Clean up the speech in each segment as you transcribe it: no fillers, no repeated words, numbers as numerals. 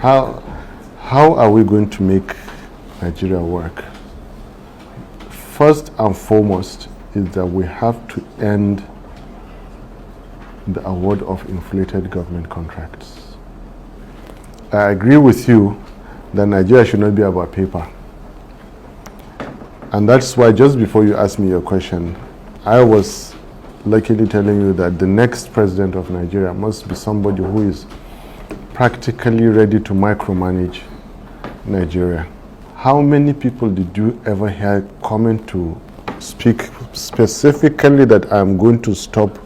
How are we going to make Nigeria work? First and foremost is that we have to end the award of inflated government contracts. I agree with you that Nigeria should not be about paper. And that's why just before you asked me your question, I was luckily telling you that the next president of Nigeria must be somebody who is practically ready to micromanage Nigeria. How many people did you ever hear coming to speak specifically that I'm going to stop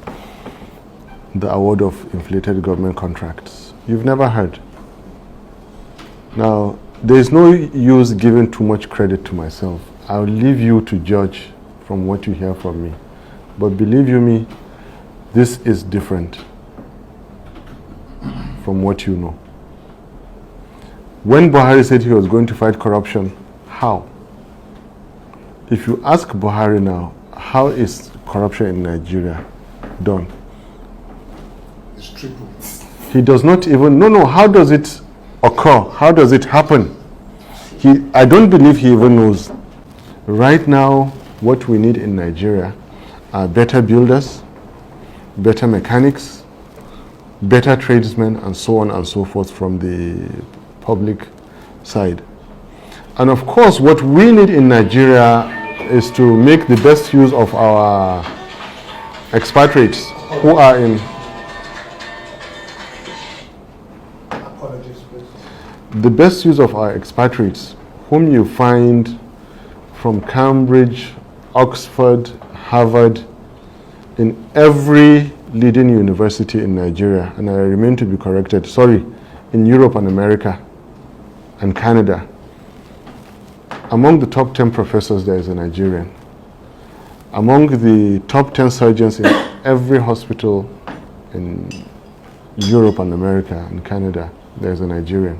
the award of inflated government contracts? You've never heard. Now, there is no use giving too much credit to myself. I'll leave you to judge from what you hear from me. But believe you me, this is different from what you know. When Buhari said he was going to fight corruption, how? If you ask Buhari now, how is corruption in Nigeria done? It's triple. He does not even, how does it occur? How does it happen? I don't believe he even knows. Right now, what we need in Nigeria are better builders, better mechanics, better tradesmen, and so on and so forth from the public side. And of course, what we need in Nigeria is to make the best use of our expatriates who are in... Apologies, please. The best use of our expatriates, whom you find from Cambridge, Oxford, Harvard, in every leading university in Nigeria, and I remain to be corrected, in Europe and America and Canada. Among the top 10 professors, there is a Nigerian. Among the top 10 surgeons in every hospital in Europe and America and Canada, there is a Nigerian.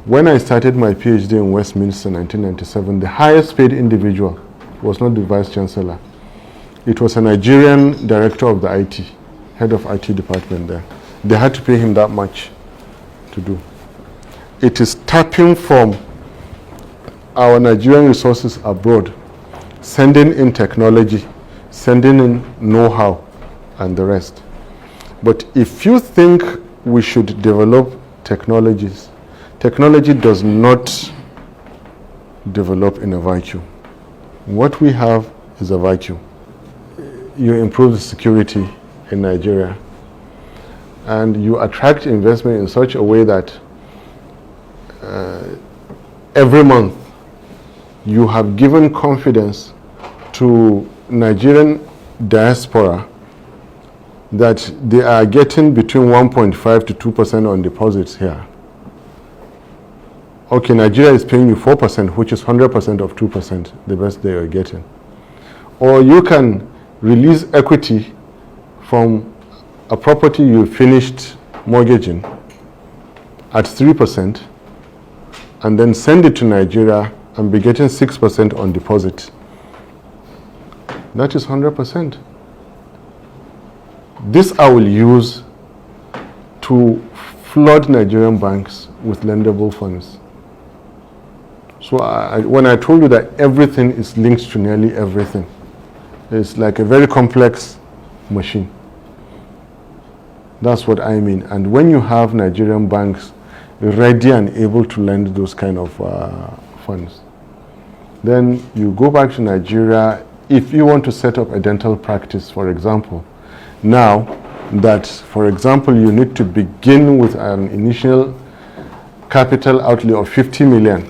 When I started my PhD in Westminster in 1997, the highest paid individual was not the Vice Chancellor. It was a Nigerian director of the IT, head of IT department there. They had to pay him that much to do. It is tapping from our Nigerian resources abroad, sending in technology, sending in know-how, and the rest. But if you think we should develop technologies, technology does not develop in a vacuum. What we have is a vacuum. You improve the security in Nigeria, and you attract investment in such a way that every month you have given confidence to Nigerian diaspora that they are getting between 1.5 to 2% on deposits here. Okay, Nigeria is paying you 4%, which is 100% of 2%, the best they are getting. Or you can release equity from a property you finished mortgaging at 3% and then send it to Nigeria and be getting 6% on deposit. That is 100%. This I will use to flood Nigerian banks with lendable funds. So when I told you that everything is linked to nearly everything, it's like a very complex machine. That's what I mean. And when you have Nigerian banks ready and able to lend those kind of funds, then you go back to Nigeria. If you want to set up a dental practice, for example, now that, for example, you need to begin with an initial capital outlay of 50 million.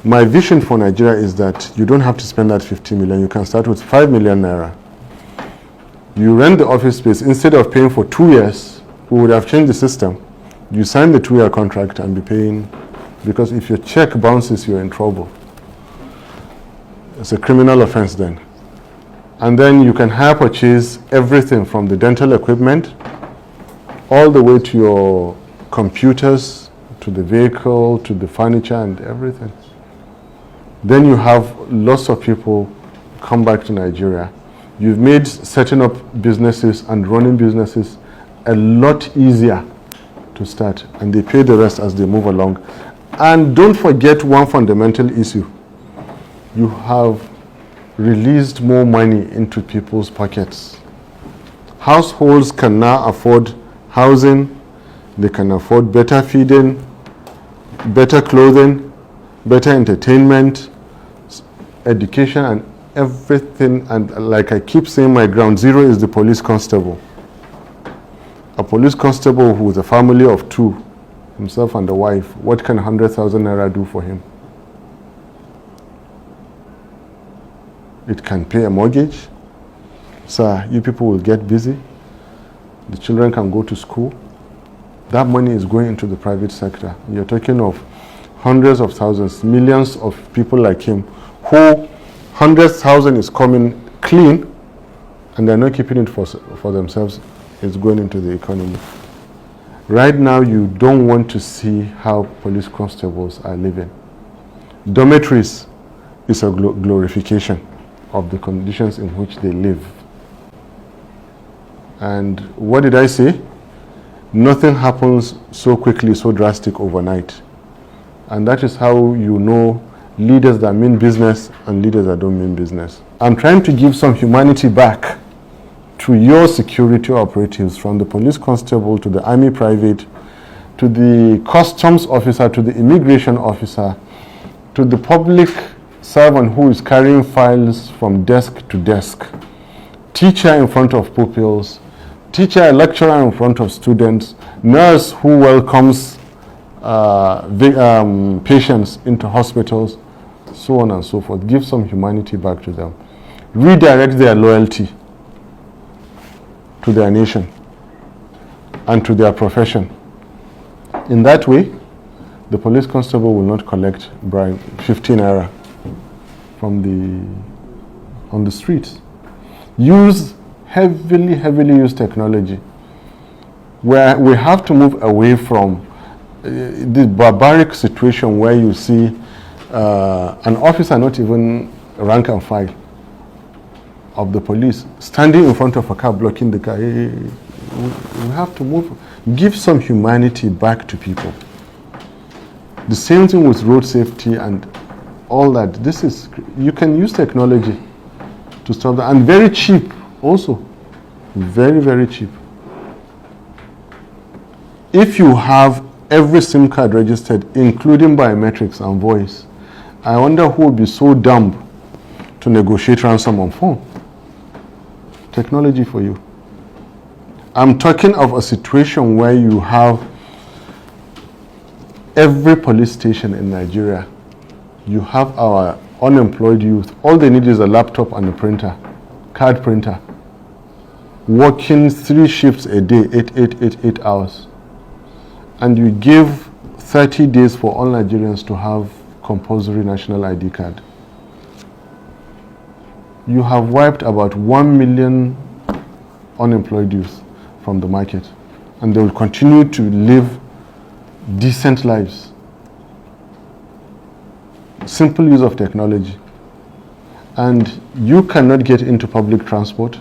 My vision for Nigeria is that you don't have to spend that 50 million. You can start with 5 million naira. You rent the office space. Instead of paying for 2 years, we would have changed the system. You sign the 2-year contract and be paying, because if your check bounces, you're in trouble. It's a criminal offense then. And then you can hire purchase everything from the dental equipment all the way to your computers, to the vehicle, to the furniture and everything. Then you have lots of people come back to Nigeria. You've made setting up businesses and running businesses a lot easier to to start, and they pay the rest as they move along. And don't forget one fundamental issue. You have released more money into people's pockets. Households can now afford housing, they can afford better feeding, better clothing, better entertainment, education, and everything. And like I keep saying, my ground zero is the police constable. A police constable who is a family of two, himself and the wife, what can 100,000 naira do for him? It can pay a mortgage. Sir, you people will get busy. The children can go to school. That money is going into the private sector. You're talking of hundreds of thousands, millions of people like him, who 100,000 is coming clean, and they're not keeping it for themselves. It's going into the economy. Right now, you don't want to see how police constables are living. Dormitories is a glorification of the conditions in which they live. And what did I say? Nothing happens so quickly, so drastic overnight. And that is how you know leaders that mean business and leaders that don't mean business. I'm trying to give some humanity back to your security operatives, from the police constable to the army private, to the customs officer, to the immigration officer, to the public servant who is carrying files from desk to desk, teacher in front of pupils, teacher, lecturer in front of students, nurse who welcomes patients into hospitals, so on and so forth. Give some humanity back to them. Redirect their loyalty to their nation and to their profession. In that way, the police constable will not collect bribe 15 naira on the streets. Use heavily used technology, where we have to move away from this barbaric situation where you see an officer, not even rank and file of the police, standing in front of a car blocking the car. We have to move, give some humanity back to people. The same thing with road safety and all that. You can use technology to stop that, and very cheap also, very cheap. If you have every SIM card registered, including biometrics and voice, I wonder who would be so dumb to negotiate ransom on phone. Technology for you. I'm talking of a situation where you have every police station in Nigeria. You have our unemployed youth. All they need is a laptop and a printer, card printer, working 3 shifts a day, 8 hours. And you give 30 days for all Nigerians to have compulsory national ID card. You have wiped about 1 million unemployed youth from the market, and they will continue to live decent lives. Simple use of technology. And you cannot get into public transport.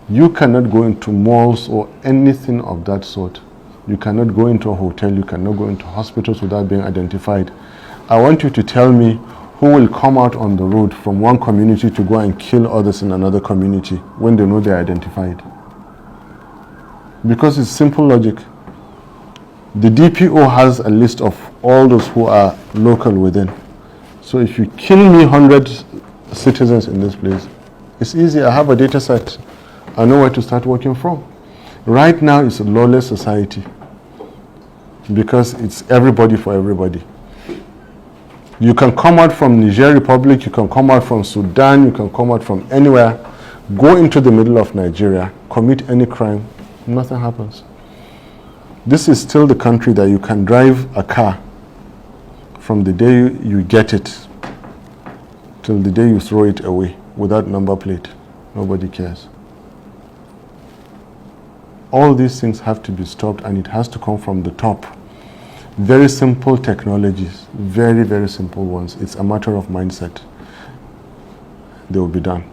You cannot go into malls or anything of that sort. You cannot go into a hotel. You cannot go into hospitals without being identified. I want you to tell me who will come out on the road from one community to go and kill others in another community when they know they're identified. Because it's simple logic. The DPO has a list of all those who are local within. So if you kill me 100 citizens in this place, it's easy. I have a data set. I know where to start working from. Right now, it's a lawless society because it's everybody for everybody. You can come out from Niger Republic, you can come out from Sudan, you can come out from anywhere, go into the middle of Nigeria, commit any crime, nothing happens. This is still the country that you can drive a car from the day you get it till the day you throw it away without number plate. Nobody cares. All these things have to be stopped, and it has to come from the top. Very simple technologies, very simple ones. It's a matter of mindset. They will be done.